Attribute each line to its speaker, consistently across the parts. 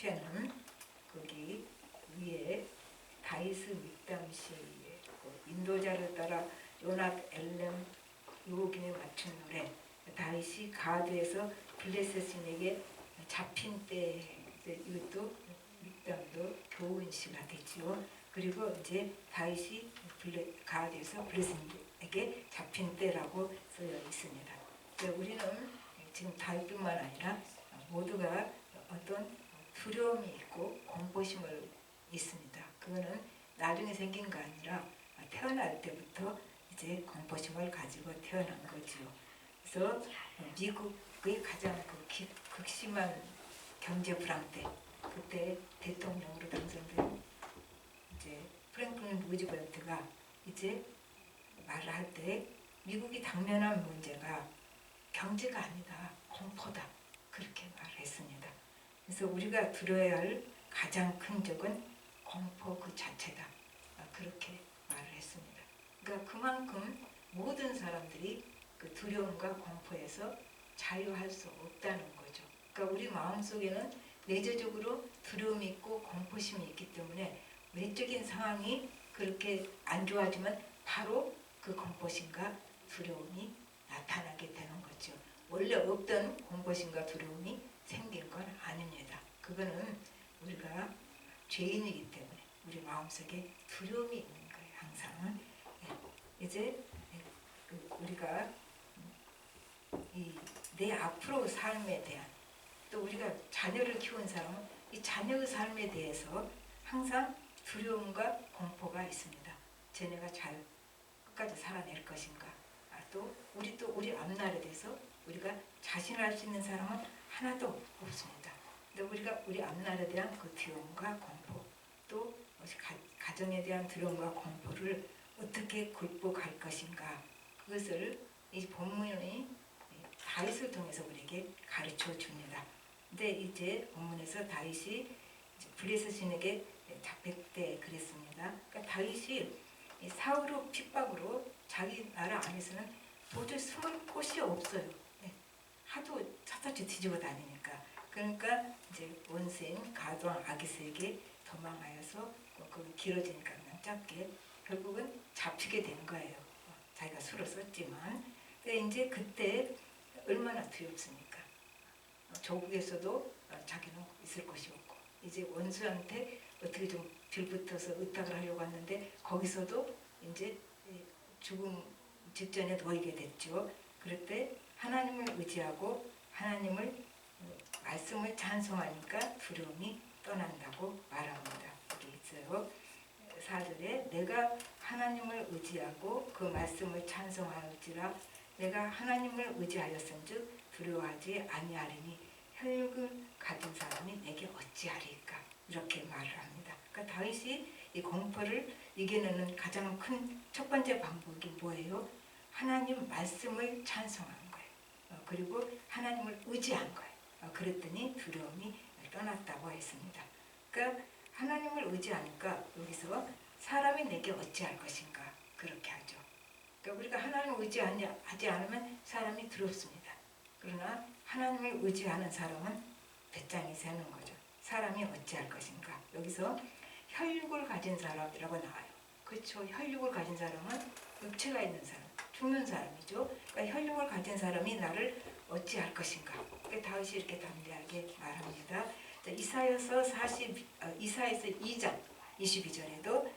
Speaker 1: 첫째는 거기 위에 다이스 믹담시의 인도자를 따라 요낫 엘렘 요긴에 맞춘 노래, 다윗이 가드에서 블레셋인에게 잡힌 때, 이것도 믹담도 교훈시가 되지요. 그리고 이제 다윗이 가드에서 블레셋인에게 잡힌 때라고 쓰여 있습니다. 우리는 지금 다윗뿐만 아니라 모두가 어떤 두려움이 있고 공포심을 있습니다. 그거는 나중에 생긴 거 아니라 태어날 때부터 이제 공포심을 가지고 태어난 거지요. 그래서 미국의 가장 극심한 경제 불황 때, 그때 대통령으로 당선된 이제 프랭클린 루즈벨트가 이제 말을 할 때 미국이 당면한 문제가 경제가 아니다, 공포다, 그렇게 말을 했습니다. 그래서 우리가 들어야 할 가장 큰 적은 공포 그 자체다, 그렇게 말을 했습니다. 그러니까 그만큼 모든 사람들이 그 두려움과 공포에서 자유할 수 없다는 거죠. 그러니까 우리 마음속에는 내재적으로 두려움이 있고 공포심이 있기 때문에 외적인 상황이 그렇게 안 좋아지면 바로 그 공포심과 두려움이 나타나게 되는 거죠. 원래 없던 공포심과 두려움이 생긴 건 아닙니다. 그거는 우리가 죄인이기 때문에 우리 마음속에 두려움이 있는 거예요. 항상. 이제 우리가 내 앞으로 삶에 대한, 또 우리가 자녀를 키운 사람은 이 자녀의 삶에 대해서 항상 두려움과 공포가 있습니다. 쟤네가 잘 끝까지 살아낼 것인가. 또 우리 앞날에 대해서 우리가 자신할 수 있는 사람은 하나도 없습니다. 근데 우리가 우리 앞날에 대한 그 두려움과 공포, 또 가정에 대한 두려움과 공포를 어떻게 극복할 것인가, 그것을 이 본문이 다윗을 통해서 우리에게 가르쳐 줍니다. 근데 이제 본문에서 다윗이 블레셋인에게 잡힐 때 그랬습니다. 그러니까 다윗이 사울의 핍박으로 자기 나라 안에서는 도저히 숨을 곳이 없어요. 하도 샅샅이 뒤집어 다니니까. 그러니까 이제 원수인 가드왕 아기스에게 도망하여서 그 길어지니까 그냥 짧게 결국은 잡히게 된 거예요. 자기가 수를 썼지만. 근데 이제 그때 얼마나 두렵습니까? 조국에서도 자기는 있을 곳이 없고, 이제 원수한테 어떻게 좀 빌붙어서 의탁을 하려고 하는데 거기서도 이제 죽음 직전에 놓이게 됐죠. 그럴 때 하나님을 의지하고 하나님을 말씀을 찬송하니까 두려움이 떠난다고 말합니다. 여기 있어요. 4절에 내가 하나님을 의지하고 그 말씀을 찬송하였지라 내가 하나님을 의지하였은즉 두려워하지 아니하리니 혈육을 가진 사람이 내게 어찌하리까, 이렇게 말을 합니다. 그러니까 다윗이 이 공포를 이겨내는 가장 큰 첫 번째 방법이 뭐예요? 하나님 말씀을 찬송한 거예요. 그리고 하나님을 의지한 거예요. 그랬더니 두려움이 떠났다고 했습니다. 그러니까 하나님을 의지하니까 여기서 사람이 내게 어찌할 것인가, 그렇게 하죠. 그러니까 우리가 하나님을 의지하지 않으면 사람이 두렵습니다. 그러나 하나님을 의지하는 사람은 배짱이 새는 거죠. 사람이 어찌할 것인가. 여기서 혈육을 가진 사람이라고 나와요. 그렇죠. 혈육을 가진 사람은 육체가 있는 사람, 죽는 사람이죠. 그러니까 혈육을 가진 사람이 나를 어찌할 것인가. 그러니까 다윗이 이렇게 담대하게 말합니다. 이사야서 2장 22절에도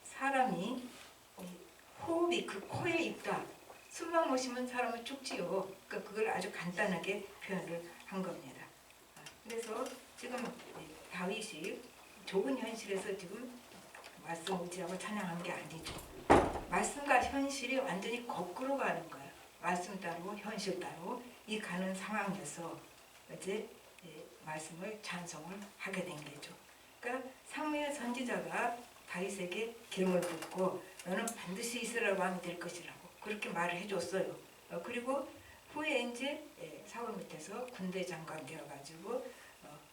Speaker 1: 사람이 호흡이 그 코에 있다. 숨만 못 쉬면 사람은 죽지요. 그러니까 그걸 아주 간단하게 표현을 한 겁니다. 그래서 지금 다윗이 좋은 현실에서 지금 말씀 의지하고 찬양한 게 아니죠. 말씀과 현실이 완전히 거꾸로 가는 거예요. 말씀 따르고 현실 따르고 이 가는 상황에서 이제 말씀을 찬송을 하게 된 거죠. 그러니까 사무엘 선지자가 다윗에게 기름을 붓고 너는 반드시 이스라엘 왕이 될 것이라고 그렇게 말을 해줬어요. 그리고 후에 이제 사울 밑에서 군대 장관 되어가지고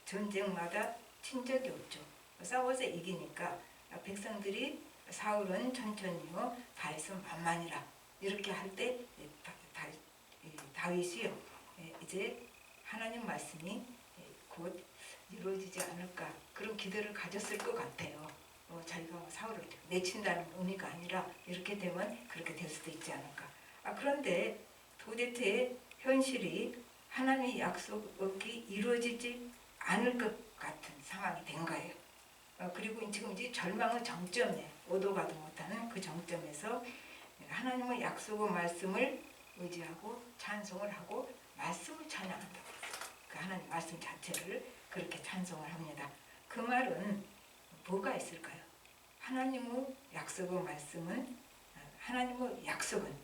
Speaker 1: 전쟁마다 친 적이 없죠. 싸워서 이기니까 백성들이 사울은 천천히요, 다윗은 만만이라 이렇게 할 때 다윗이 이제 하나님 말씀이 곧 이루어지지 않을까 그런 기대를 가졌을 것 같아요. 자기가 사울을 내친다는 의미가 아니라 이렇게 되면 그렇게 될 수도 있지 않을까. 그런데 도대체 현실이 하나님의 약속이 이루어지지 않을 것 같은 상황이 된 거예요. 그리고 지금 이제 절망의 정점에 오도 가도 못하는 그 정점에서 하나님의 약속의 말씀을 의지하고 찬송을 하고 말씀을 찬양한다. 그 하나님 말씀 자체를 그렇게 찬송을 합니다. 그 말은 뭐가 있을까요? 하나님의 약속의 말씀은 하나님의 약속은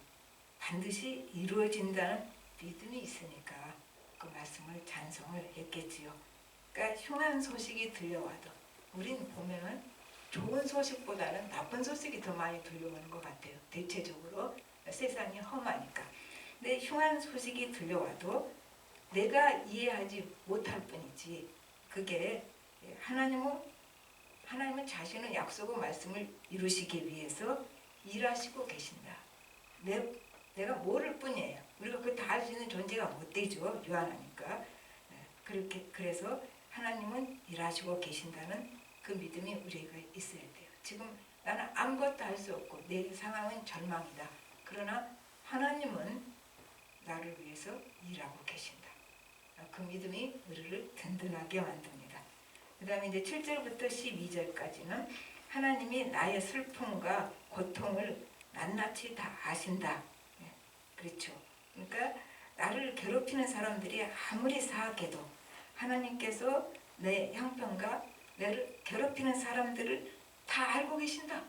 Speaker 1: 반드시 이루어진다는 믿음이 있으니까 그 말씀을 찬송을 했겠지요. 그러니까 흉한 소식이 들려와도 우린 보면은 좋은 소식보다는 나쁜 소식이 더 많이 들려오는 것 같아요. 대체적으로 세상이 험하니까. 근데 흉한 소식이 들려와도 내가 이해하지 못할 뿐이지 그게 하나님은 자신의 약속의 말씀을 이루시기 위해서 일하시고 계신다. 내가 모를 뿐이에요. 우리가 그 다 할 수 있는 존재가 못 되죠. 유한하니까. 그래서 하나님은 일하시고 계신다는 그 믿음이 우리가 있어야 돼요. 지금 나는 아무것도 할 수 없고 내 상황은 절망이다. 그러나 하나님은 나를 위해서 일하고 계신다. 그 믿음이 우리를 든든하게 만듭니다. 그 다음에 이제 7절부터 12절까지는 하나님이 나의 슬픔과 고통을 낱낱이 다 아신다. 그렇죠. 그러니까 나를 괴롭히는 사람들이 아무리 사악해도 하나님께서 내 형편과 나를 괴롭히는 사람들을 다 알고 계신다.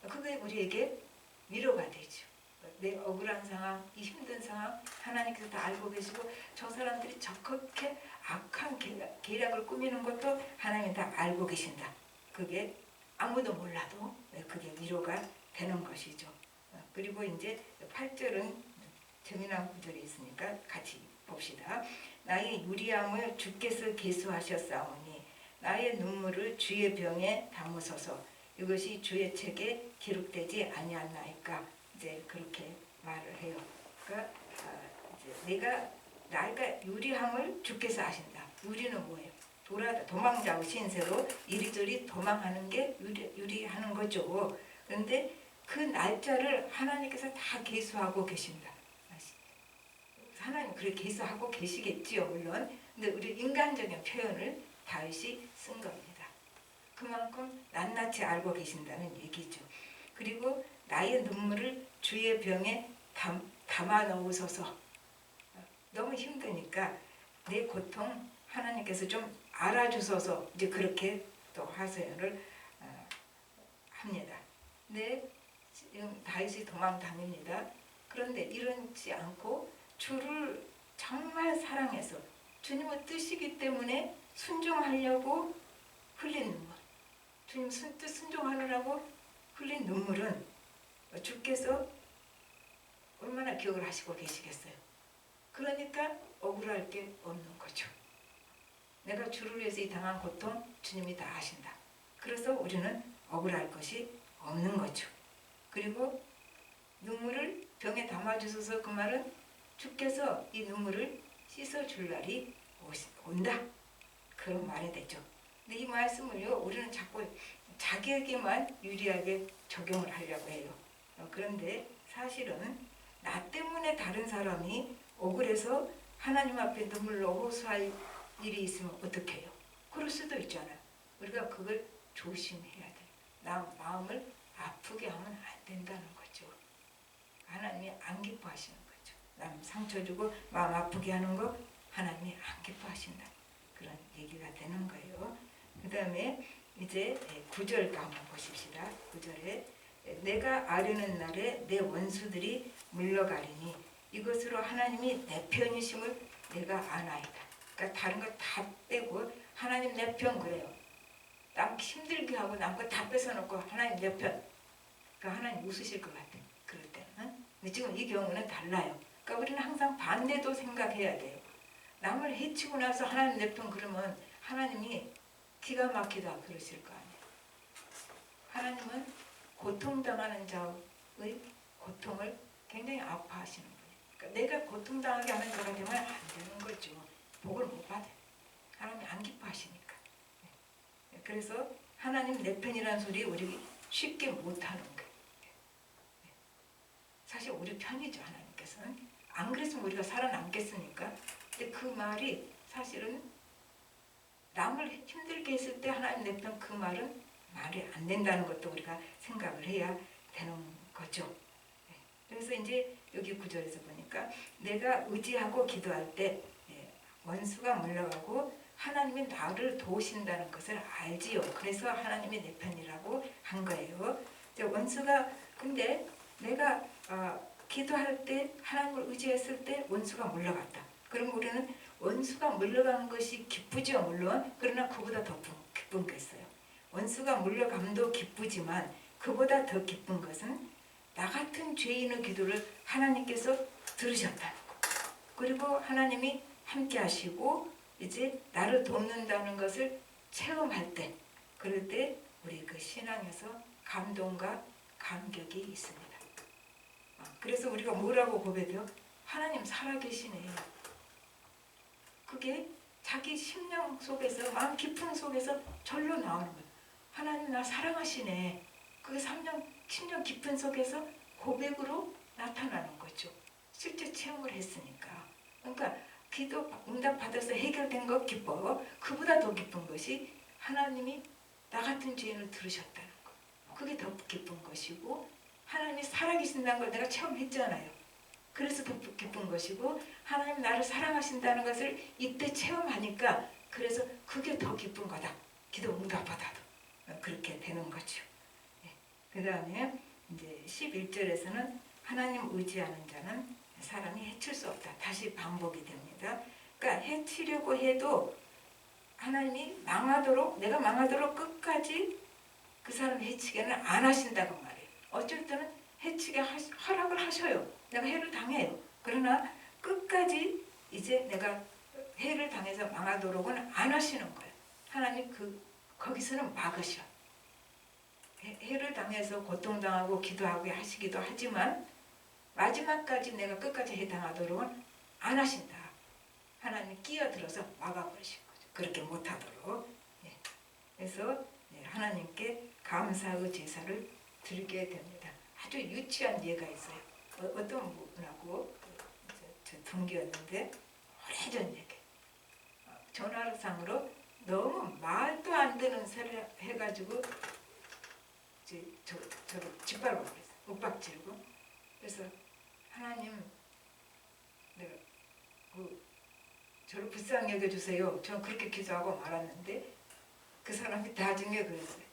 Speaker 1: 그게 우리에게 위로가 되죠. 내 억울한 상황, 이 힘든 상황 하나님께서 다 알고 계시고 저 사람들이 저렇게 악한 계략을 꾸미는 것도 하나님이 다 알고 계신다. 그게 아무도 몰라도 그게 위로가 되는 것이죠. 그리고 이제 8절은 재미난 구절이 있으니까 같이 봅시다. 나의 유리함을 주께서 계수하셨사오니 나의 눈물을 주의 병에 담으소서. 이것이 주의 책에 기록되지 아니하나이까. 이제 그렇게 말을 해요. 그러니까 이제 나가 유리함을 주께서 아신다. 유리는 뭐예요? 도망자고 신세로 이리저리 도망하는 게 유리하는 거죠. 그런데 그 날짜를 하나님께서 다 계수하고 계신다. 하나님 그렇게 계수하고 계시겠지요, 물론. 근데 우리 인간적인 표현을 다윗이 쓴 겁니다. 그만큼 낱낱이 알고 계신다는 얘기죠. 그리고 나의 눈물을 주의 병에 담아 넣으소서. 너무 힘드니까 내 고통 하나님께서 좀 알아주소서. 이제 그렇게 또 하소연을 합니다. 근데 지금 다윗이 도망 다닙니다. 그런데 이러지 않고 주를 정말 사랑해서 주님의 뜻이기 때문에 순종하려고 흘린 눈물, 주님 뜻 순종하느라고 흘린 눈물은 주께서 얼마나 기억을 하시고 계시겠어요. 그러니까 억울할 게 없는 거죠. 내가 주를 위해서 이 당한 고통 주님이 다 아신다. 그래서 우리는 억울할 것이 없는 거죠. 그리고 눈물을 병에 담아주셔서 그 말은 주께서 이 눈물을 씻어줄 날이 온다. 그런 말이 되죠. 근데 이 말씀을요, 우리는 자꾸 자기에게만 유리하게 적용을 하려고 해요. 그런데 사실은 나 때문에 다른 사람이 억울해서 하나님 앞에 눈물로 호소할 일이 있으면 어떻게 해요? 그럴 수도 있잖아요. 우리가 그걸 조심해야 돼. 나 마음을 아프게 하면 안 된다는 거죠. 하나님이 안 기뻐하시는 거죠. 남 상처 주고 마음 아프게 하는 거 하나님이 안 기뻐하신다. 그런 얘기가 되는 거예요. 그 다음에 이제 9절 한번 보십시다. 9절에 내가 아뢰는 날에 내 원수들이 물러가리니 이것으로 하나님이 내 편이심을 내가 아나이다. 그러니까 다른 거 다 빼고 하나님 내 편 그래요. 남 힘들게 하고 남 거 다 뺏어놓고 하나님 내 편. 그러니까 하나님 웃으실 것 같아요. 그럴 때는. 근데 지금 이 경우는 달라요. 그러니까 우리는 항상 반대도 생각해야 돼요. 남을 해치고 나서 하나님 내 편 그러면 하나님이 기가 막히다 그러실 거 아니에요. 하나님은 고통당하는 자의 고통을 굉장히 아파하시는 거예요. 그러니까 내가 고통당하게 하는 자가 되면 안 되는 거죠. 복을 못 받아요. 하나님이 안 기뻐하시니까. 그래서 하나님 내 편이라는 소리 우리 쉽게 못하는 거예요. 사실 우리 편이죠, 하나님께서는. 안 그랬으면 우리가 살아남겠습니까? 근데 그 말이 사실은 남을 힘들게 했을 때 하나님 내 편, 그 말은 말이 안 된다는 것도 우리가 생각을 해야 되는 거죠. 그래서 이제 여기 구절에서 보니까 내가 의지하고 기도할 때 원수가 물러가고 하나님이 나를 도우신다는 것을 알지요. 그래서 하나님이 내 편이라고 한 거예요. 원수가, 근데 내가 기도할 때 하나님을 의지했을 때 원수가 물러갔다. 그럼 우리는 원수가 물러간 것이 기쁘죠, 물론. 그러나 그보다 더 기쁜 게 있어요. 원수가 물러감도 기쁘지만 그보다 더 기쁜 것은 나 같은 죄인의 기도를 하나님께서 들으셨다는 거. 그리고 하나님이 함께 하시고 이제 나를 돕는다는 것을 체험할 때, 그럴 때 우리 그 신앙에서 감동과 감격이 있습니다. 그래서 우리가 뭐라고 고백해요? 하나님 살아계시네. 그게 자기 심령 속에서, 마음 깊은 속에서 절로 나오는 거예요. 하나님 나 사랑하시네. 그게 심령 깊은 속에서 고백으로 나타나는 거죠. 실제 체험을 했으니까. 그러니까 기도 응답 받아서 해결된 거 기뻐. 그보다 더 기쁜 것이 하나님이 나 같은 죄인을 들으셨다는 거. 그게 더 기쁜 것이고, 하나님이 살아계신다는 걸 내가 체험했잖아요. 그래서 더 기쁜 것이고, 하나님 나를 사랑하신다는 것을 이때 체험하니까 그래서 그게 더 기쁜 거다. 기도 응답 받아도 그렇게 되는 거죠. 그 다음에 이제 11절에서는 하나님 의지하는 자는 사람이 해칠 수 없다. 다시 반복이 됩니다. 그러니까 해치려고 해도 하나님이 망하도록, 내가 망하도록 끝까지 그 사람 해치게는 안 하신다고 말해요. 어쩔 때는 해치게 허락을 하셔요. 내가 해를 당해요. 그러나 끝까지 이제 내가 해를 당해서 망하도록은 안 하시는 거예요. 하나님 거기서는 막으셔. 해를 당해서 고통당하고 기도하고 하시기도 하지만 마지막까지 내가 끝까지 해당하도록은 안 하신다. 하나님이 끼어들어서 막아버리신 거죠. 그렇게 못하도록. 그래서 하나님께 감사의 제사를 드리게 됩니다. 아주 유치한 예가 있어요. 어떤 분하고 저 동기였는데 오래전 얘기. 전화상으로 너무 말도 안 되는 소리를 해가지고 저를 짓밟아 버렸어요. 윽박지르고. 그래서 하나님, 내가 저를 불쌍히 여겨주세요. 저는 그렇게 기도하고 말았는데 그 사람이 나중에 그랬어요.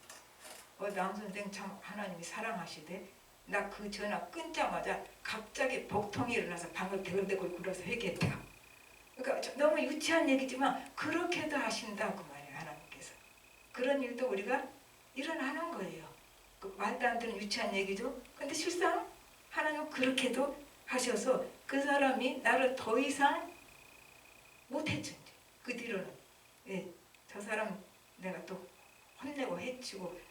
Speaker 1: 남 선생 참 하나님이 사랑하시대. 나 그 전화 끊자마자 갑자기 복통이 일어나서 방을 대걸대걸 굴어서 회개했다. 그러니까 너무 유치한 얘기지만 그렇게도 하신다 그 말이에요. 하나님께서. 그런 일도 우리가 일어나는 거예요. 말도 안 되는 유치한 얘기죠. 근데 실상 하나님은 그렇게도 하셔서 그 사람이 나를 더 이상 못했죠. 그 뒤로는 저 사람 내가 또 혼내고 해치고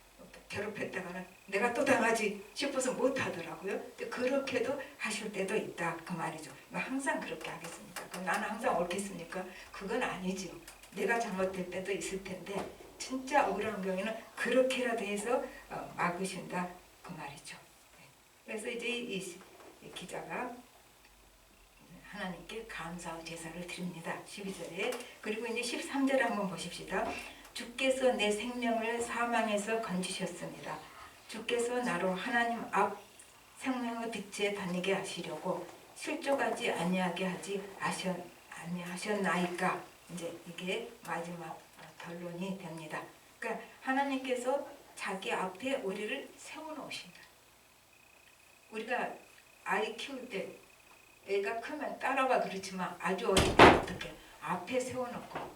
Speaker 1: 괴롭혔다가는 내가 또 당하지 싶어서 못하더라고요. 그렇게도 하실 때도 있다 그 말이죠. 항상 그렇게 하겠습니까? 그럼 나는 항상 옳겠습니까? 그건 아니죠. 내가 잘못될 때도 있을 텐데 진짜 억울한 경우에는 그렇게라도 해서 막으신다 그 말이죠. 그래서 이제 이 기자가 하나님께 감사의 제사를 드립니다. 12절에. 그리고 이제 13절에 한번 보십시다. 주께서 내 생명을 사망에서 건지셨습니다. 주께서 나로 하나님 앞 생명의 빛에 다니게 하시려고 실족하지 아니하게 하지 아니하셨나이까. 이제 이게 마지막 결론이 됩니다. 그러니까 하나님께서 자기 앞에 우리를 세워놓으신다. 우리가 아이 키울 때 애가 크면 따라와 그렇지만 아주 어릴 때 어떻게 앞에 세워놓고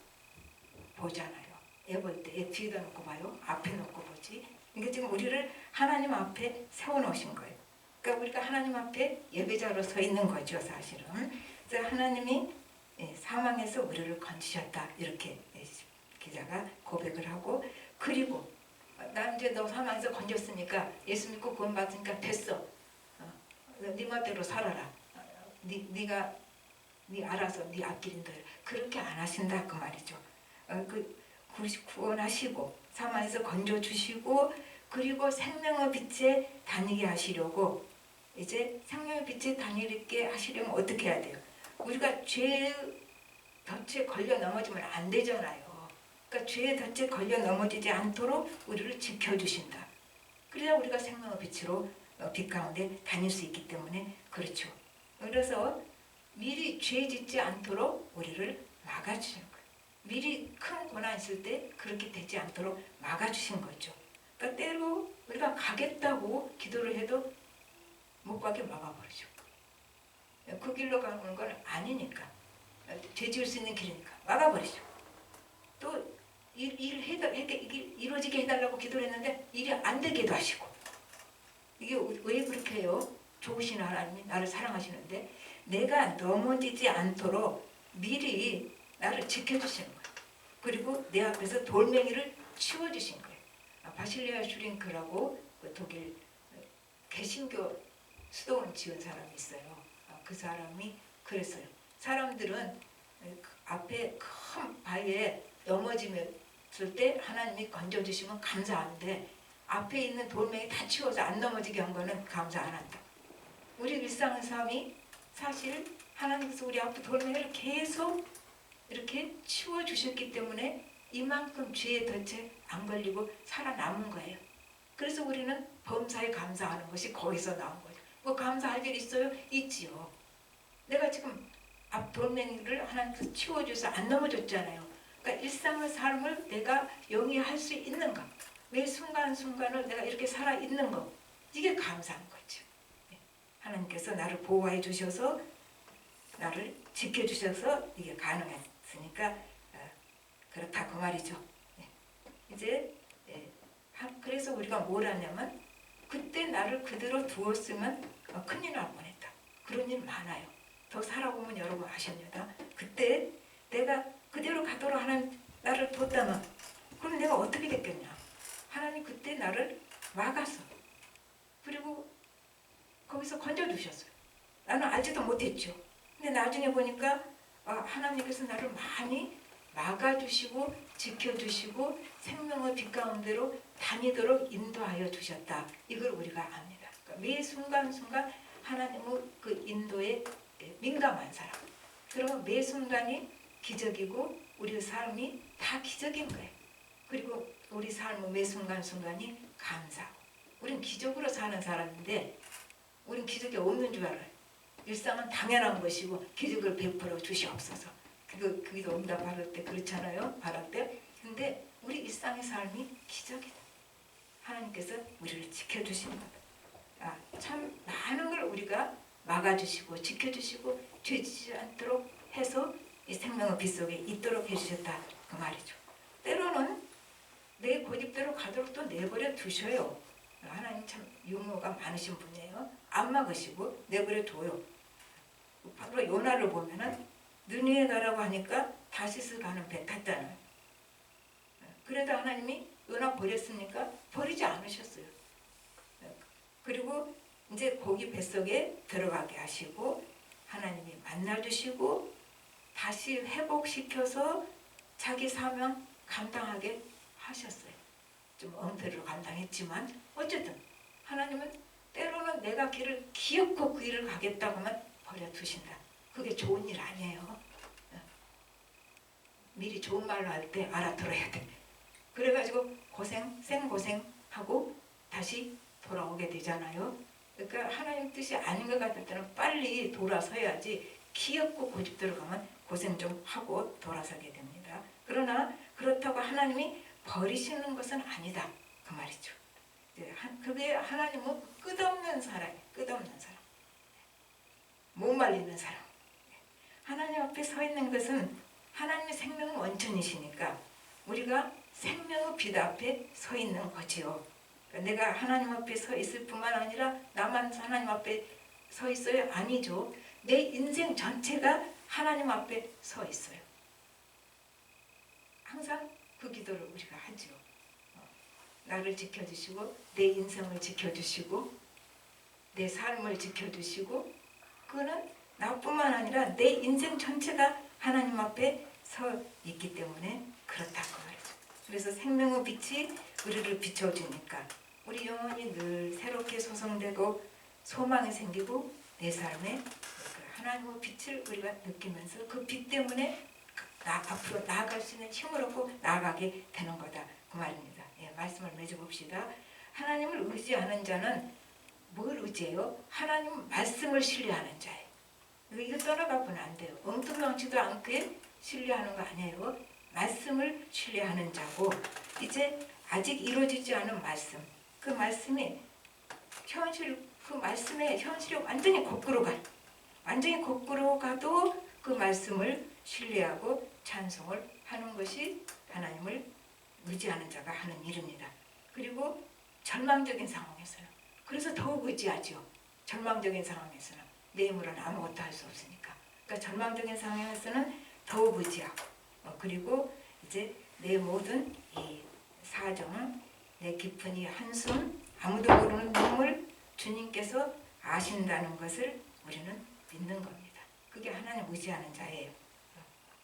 Speaker 1: 보잖아요. 애 볼 때 애 뒤에다 놓고 봐요. 앞에 놓고 보지. 그러니까 지금 우리를 하나님 앞에 세워놓으신 거예요. 그러니까 우리가 하나님 앞에 예배자로 서 있는 거죠, 사실은. 그래서 하나님이 사망에서 우리를 건지셨다 이렇게 기자가 고백을 하고, 그리고 나 이제 너 사망에서 건졌으니까 예수 믿고 구원받으니까 됐어. 네 멋대로 살아라. 네가 네 알아서 네 앞길인 대로. 그렇게 안 하신다 그 말이죠. 구원하시고 사망에서 건져주시고 그리고 생명의 빛에 다니게 하시려고 이제 생명의 빛에 다니게 하시려면 어떻게 해야 돼요? 우리가 죄의 덫에 걸려 넘어지면 안 되잖아요. 그러니까 죄의 덫에 걸려 넘어지지 않도록 우리를 지켜주신다. 그래야 우리가 생명의 빛으로 빛 가운데 다닐 수 있기 때문에 그렇죠. 그래서 미리 죄 짓지 않도록 우리를 막아주시는 거예요. 미리 큰 고난 있을 때 그렇게 되지 않도록 막아주신 거죠. 그러니까 때로 우리가 가겠다고 기도를 해도 못 가게 막아버리죠. 그 길로 가는 건 아니니까. 죄 지을 수 있는 길이니까 막아버리죠. 또 이루어지게 해달라고 기도를 했는데 일이 안 되게도 하시고. 이게 왜 그렇게 해요? 좋으신 하나님이 나를 사랑하시는데 내가 넘어지지 않도록 미리 나를 지켜주시는 거예요. 그리고 내 앞에서 돌멩이를 치워주신 거예요. 바실레아 슈링크라고 그 독일 개신교 수도원을 지은 사람이 있어요. 그 사람이 그랬어요. 사람들은 앞에 큰 바위에 넘어지었을 때 하나님이 건져주시면 감사한데 앞에 있는 돌멩이 다 치워서 안 넘어지게 한 거는 감사 안 한다. 우리 일상의 삶이 사실 하나님께서 우리 앞에 돌멩이를 계속 이렇게 치워주셨기 때문에 이만큼 죄의 덫에 안 걸리고 살아남은 거예요. 그래서 우리는 범사에 감사하는 것이 거기서 나온 거죠. 뭐 감사할 일 있어요? 있지요. 내가 지금 앞 돌멩이를 하나님께서 치워줘서 안 넘어졌잖아요. 그러니까 일상의 삶을 내가 영위할 수 있는가? 매 순간순간을 내가 이렇게 살아있는 거, 이게 감사한 거죠. 하나님께서 나를 보호해 주셔서 나를 지켜주셔서 이게 가능했으니까 그렇다 그 말이죠. 이제 그래서 우리가 뭘 하냐면 그때 나를 그대로 두었으면 큰일 날 뻔했다. 그런 일 많아요. 더 살아보면 여러분 아십니다. 그때 내가 그대로 가도록 하나님 나를 뒀다면 그럼 내가 어떻게 됐겠냐. 하나님 그때 나를 막았어. 그리고 거기서 건져두셨어요. 나는 알지도 못했죠. 근데 나중에 보니까 하나님께서 나를 많이 막아주시고 지켜주시고 생명의 빛 가운데로 다니도록 인도하여 주셨다. 이걸 우리가 압니다. 그러니까 매 순간순간 하나님의 그 인도에 민감한 사람. 그러면 매 순간이 기적이고 우리 삶이 다 기적인 거예요. 그리고 우리 삶의 매 순간순간이 감사하고. 우린 기적으로 사는 사람인데 우린 기적이 없는 줄 알아요. 일상은 당연한 것이고 기적을 베풀어 주시옵소서. 그기도 응답할 때 그렇잖아요. 바랄 때. 근데 우리 일상의 삶이 기적이다. 하나님께서 우리를 지켜주시는 거다. 참 많은 걸 우리가 막아주시고 지켜주시고 죄지지 않도록 해서 이 생명의 빛 속에 있도록 해주셨다. 그 말이죠. 때로는 내 고집대로 가도록 또 내버려 두셔요. 하나님 참 유머가 많으신 분이에요. 안 막으시고 내버려 둬요. 바로 요나를 보면은 느니에 가라고 하니까 다시스 가는 배 탔잖아요. 그래도 하나님이 요나 버렸으니까 버리지 않으셨어요. 그리고 이제 고기 뱃속에 들어가게 하시고 하나님이 만나주시고 다시 회복시켜서 자기 사명 감당하게 하셨어요. 좀 엉터리로 감당했지만 어쨌든 하나님은 때로는 내가 길을 기어코 그 길을 가겠다고 하면 버려두신다. 그게 좋은 일 아니에요. 미리 좋은 말로 할 때 알아들어야 돼. 그래가지고 생고생하고 다시 돌아오게 되잖아요. 그러니까 하나님 뜻이 아닌 것 같을 때는 빨리 돌아서야지 기어코 고집대로 가면 고생 좀 하고 돌아서게 됩니다. 그러나 그렇다고 하나님이 버리시는 것은 아니다. 그 말이죠. 그게 하나님은 끝없는 사람이에요. 끝없는 사람. 못 말리는 사람. 하나님 앞에 서 있는 것은 하나님의 생명은 원천이시니까 우리가 생명의 빛 앞에 서 있는 거지요. 내가 하나님 앞에 서 있을 뿐만 아니라 나만 하나님 앞에 서 있어요? 아니죠. 내 인생 전체가 하나님 앞에 서 있어요. 항상 그 기도를 우리가 하죠. 나를 지켜주시고 내 인생을 지켜주시고 내 삶을 지켜주시고 그거는 나뿐만 아니라 내 인생 전체가 하나님 앞에 서 있기 때문에 그렇다고 말이죠. 그래서 생명의 빛이 우리를 비춰주니까 우리 영혼이 늘 새롭게 소성되고 소망이 생기고 내 삶에 그 하나님의 빛을 우리가 느끼면서 그 빛 때문에 앞으로 나아갈 수 있는 힘을 얻고 나아가게 되는 거다. 그 말입니다. 예, 말씀을 맺어봅시다. 하나님을 의지하는 자는 뭘 의지해요? 하나님 말씀을 신뢰하는 자예요. 이거 떠나가고는 안 돼요. 엉뚱망치도 않게 신뢰하는 거 아니에요. 말씀을 신뢰하는 자고 이제 아직 이루어지지 않은 말씀 그 말씀이 그 말씀의 현실이 완전히 거꾸로 완전히 거꾸로 가도 그 말씀을 신뢰하고 찬송을 하는 것이 하나님을 의지하는 자가 하는 일입니다. 그리고 절망적인 상황에서는 그래서 더욱 의지하죠. 절망적인 상황에서는 내 힘으로는 아무것도 할 수 없으니까. 그러니까 절망적인 상황에서는 더욱 의지하고 그리고 이제 내 모든 이 사정, 내 깊은 이 한숨, 아무도 모르는 눈물 주님께서 아신다는 것을 우리는 믿는 겁니다. 그게 하나님 의지하는 자예요.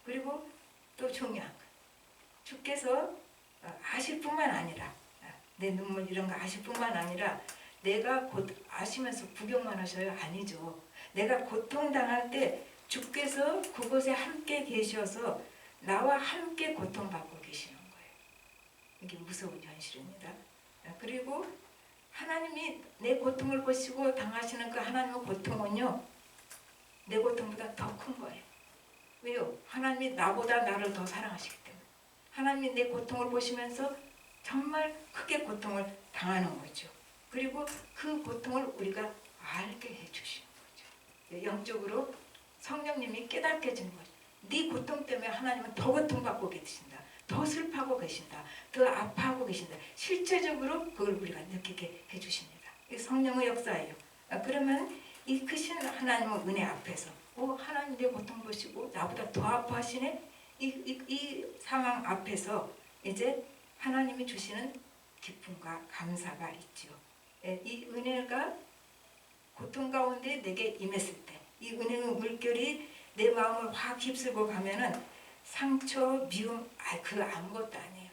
Speaker 1: 그리고 또 중요한 것, 주께서 아실 뿐만 아니라 내 눈물 이런 거 아실 뿐만 아니라 내가 곧 아시면서 구경만 하셔요? 아니죠. 내가 고통당할 때 주께서 그곳에 함께 계셔서 나와 함께 고통받고 계시는 거예요. 이게 무서운 현실입니다. 그리고 하나님이 내 고통을 보시고 당하시는 그 하나님의 고통은요, 내 고통보다 더 큰 거예요. 왜요? 하나님이 나보다 나를 더 사랑하시기 때문에. 하나님이 내 고통을 보시면서 정말 크게 고통을 당하는 거죠. 그리고 그 고통을 우리가 알게 해주시는 거죠. 영적으로 성령님이 깨닫게 해주는 거죠. 네 고통 때문에 하나님은 더 고통받고 계신다. 더 슬퍼하고 계신다. 더 아파하고 계신다. 실제적으로 그걸 우리가 느끼게 해주십니다. 이게 성령의 역사예요. 그러면 이 크신 하나님의 은혜 앞에서 하나님 내 고통 보시고 나보다 더 아파하시네? 이 상황 앞에서 이제 하나님이 주시는 기쁨과 감사가 있죠. 이 은혜가 고통 가운데 내게 임했을 때 이 은혜의 물결이 내 마음을 확 휩쓸고 가면은 상처, 미움, 그거 아무것도 아니에요.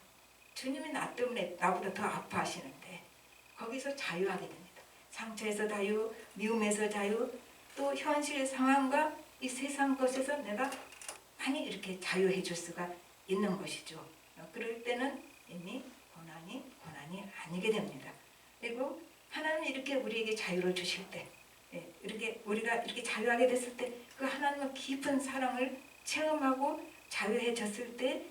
Speaker 1: 주님이 나 때문에 나보다 더 아파하시는데 거기서 자유하게 됩니다. 상처에서 자유, 미움에서 자유, 또 현실 상황과 이 세상 것에서 내가 많이 이렇게 자유해 줄 수가 있는 것이죠. 그럴 때는 이미 고난이 아니게 됩니다. 그리고 하나님이 이렇게 우리에게 자유를 주실 때, 이렇게 우리가 이렇게 자유하게 됐을 때 그 하나님의 깊은 사랑을 체험하고 자유해졌을 때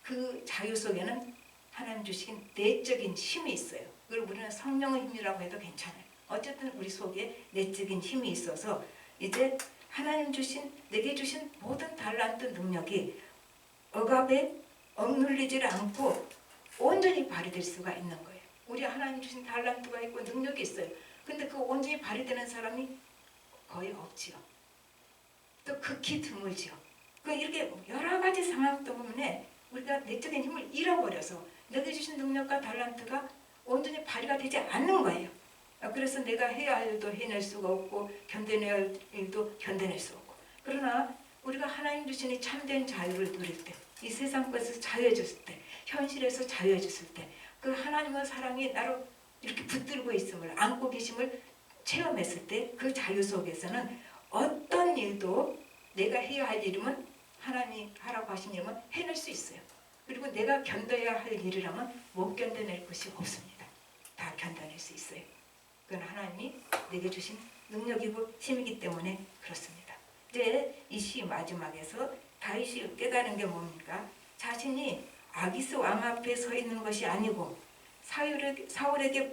Speaker 1: 그 자유 속에는 하나님 주신 내적인 힘이 있어요. 그걸 우리는 성령의 힘이라고 해도 괜찮아요. 어쨌든 우리 속에 내적인 힘이 있어서 이제 하나님 주신 내게 주신 모든 달란트 능력이 억압에 억눌리지를 않고 온전히 발휘될 수가 있는 거예요. 우리 하나님 주신 달란트가 있고 능력이 있어요. 근데 그 온전히 발휘되는 사람이 거의 없지요. 또 극히 드물지요. 이렇게 여러 가지 상황 때문에 우리가 내적인 힘을 잃어버려서 내게 주신 능력과 달란트가 온전히 발휘가 되지 않는 거예요. 그래서 내가 해야 할 일도 해낼 수가 없고 견뎌내야 할 일도 견뎌낼 수 없고. 그러나 우리가 하나님 주신 이 참된 자유를 누릴 때, 이 세상 것에서 자유해졌을 때, 현실에서 자유해졌을 때 그 하나님의 사랑이 나로 이렇게 붙들고 있음을, 안고 계심을 체험했을 때 그 자유 속에서는 어떤 일도 내가 해야 할 일이면 하나님이 하라고 하신 일이면 해낼 수 있어요. 그리고 내가 견뎌야 할 일이라면 못 견뎌낼 것이 없습니다. 다 견뎌낼 수 있어요. 그건 하나님이 내게 주신 능력이고 힘이기 때문에 그렇습니다. 이제 이 시 마지막에서 다윗이 깨달은 게 뭡니까? 자신이 아기스 왕 앞에 서 있는 것이 아니고 사울에게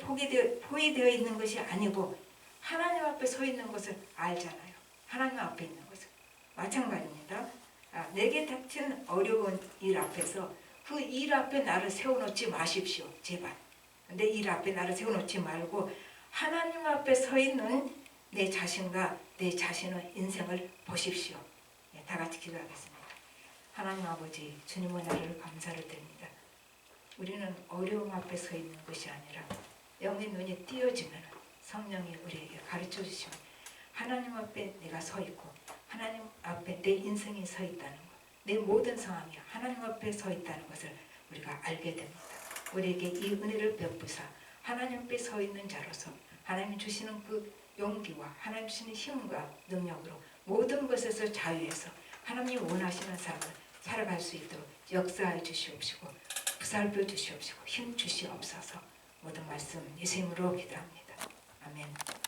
Speaker 1: 포위되어 있는 것이 아니고 하나님 앞에 서 있는 것을 알잖아요. 하나님 앞에 있는 것을. 마찬가지입니다. 내게 닥친 어려운 일 앞에서 그 일 앞에 나를 세워놓지 마십시오. 제발. 내 일 앞에 나를 세워놓지 말고 하나님 앞에 서 있는 내 자신과 내 자신의 인생을 보십시오. 다 같이 기도하겠습니다. 하나님 아버지, 주님의 나라를 감사를 드립니다. 우리는 어려움 앞에 서 있는 것이 아니라 영의 눈이 띄어지면 성령이 우리에게 가르쳐 주시면 하나님 앞에 내가 서 있고 하나님 앞에 내 인생이 서 있다는 것, 내 모든 상황이 하나님 앞에 서 있다는 것을 우리가 알게 됩니다. 우리에게 이 은혜를 베푸사 하나님 앞에 서 있는 자로서 하나님 주시는 그 용기와 하나님 주시는 힘과 능력으로 모든 것에서 자유해서 하나님이 원하시는 삶을 살아갈 수 있도록 역사해 주시옵시고 부살펴 주시옵시고 힘 주시옵소서. 모든 말씀 예수님으로 기도합니다. 아멘.